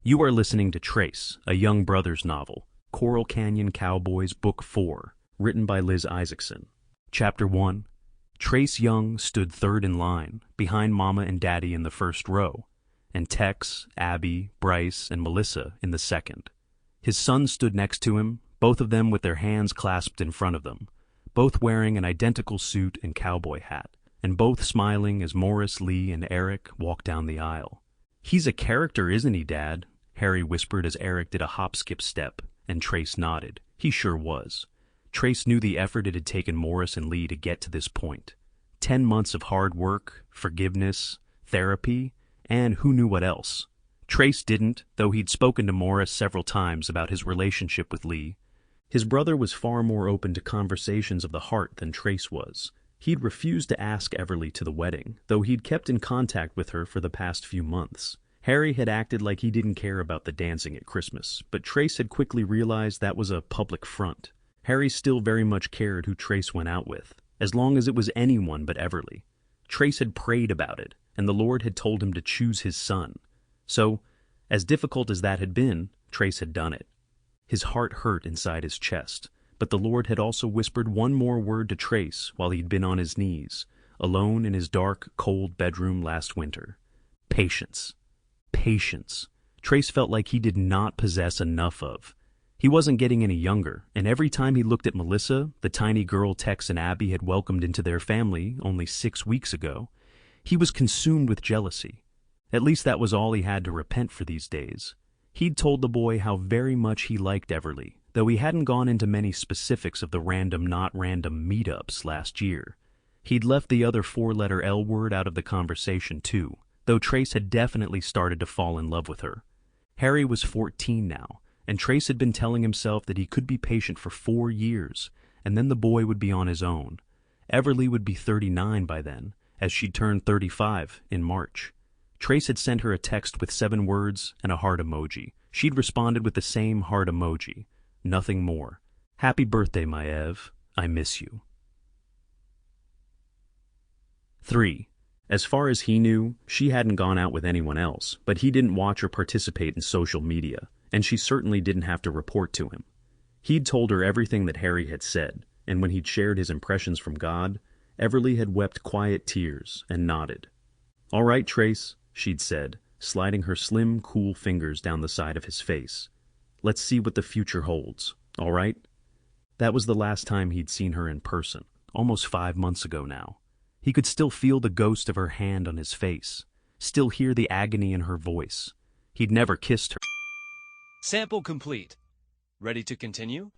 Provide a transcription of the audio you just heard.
You are listening to Trace, a Young Brothers novel, Coral Canyon Cowboys, Book 4, written by Liz Isaacson. Chapter 1. Trace Young stood third in line, behind Mama and Daddy in the first row, and Tex, Abby, Bryce, and Melissa in the second. His son stood next to him, both of them with their hands clasped in front of them, both wearing an identical suit and cowboy hat, and both smiling as Morris, Lee, and Eric walked down the aisle. "He's a character, isn't he, Dad?" Harry whispered as Eric did a hop-skip step, and Trace nodded. He sure was. Trace knew the effort it had taken Morris and Lee to get to this point. 10 months of hard work, forgiveness, therapy, and who knew what else. Trace didn't, though he'd spoken to Morris several times about his relationship with Lee. His brother was far more open to conversations of the heart than Trace was. He'd refused to ask Everly to the wedding, though he'd kept in contact with her for the past few months. Harry had acted like he didn't care about the dancing at Christmas, but Trace had quickly realized that was a public front. Harry still very much cared who Trace went out with, as long as it was anyone but Everly. Trace had prayed about it, and the Lord had told him to choose his son. So, as difficult as that had been, Trace had done it. His heart hurt inside his chest. But the Lord had also whispered one more word to Trace while he'd been on his knees, alone in his dark, cold bedroom last winter. Patience. Patience. Trace felt like he did not possess enough of. He wasn't getting any younger, and every time he looked at Melissa, the tiny girl Tex and Abby had welcomed into their family only 6 weeks ago, he was consumed with jealousy. At least that was all he had to repent for these days. He'd told the boy how very much he liked Everly, though he hadn't gone into many specifics of the random not random meetups last year. He'd left the other 4-letter L word out of the conversation too, though Trace had definitely started to fall in love with her. Harry was 14 now, and Trace had been telling himself that he could be patient for 4 years, and then the boy would be on his own. Everly would be 39 by then, as she'd turned 35 in March. Trace had sent her a text with 7 words and a heart emoji. She'd responded with the same heart emoji. Nothing more. "Happy birthday, my Ev. I miss you." 3. As far as he knew, she hadn't gone out with anyone else, but he didn't watch or participate in social media, and she certainly didn't have to report to him. He'd told her everything that Harry had said, and when he'd shared his impressions from God, Everly had wept quiet tears and nodded. "All right, Trace," she'd said, sliding her slim, cool fingers down the side of his face. "Let's see what the future holds, all right?" That was the last time he'd seen her in person, almost 5 months ago now. He could still feel the ghost of her hand on his face, still hear the agony in her voice. He'd never kissed her. Sample complete. Ready to continue?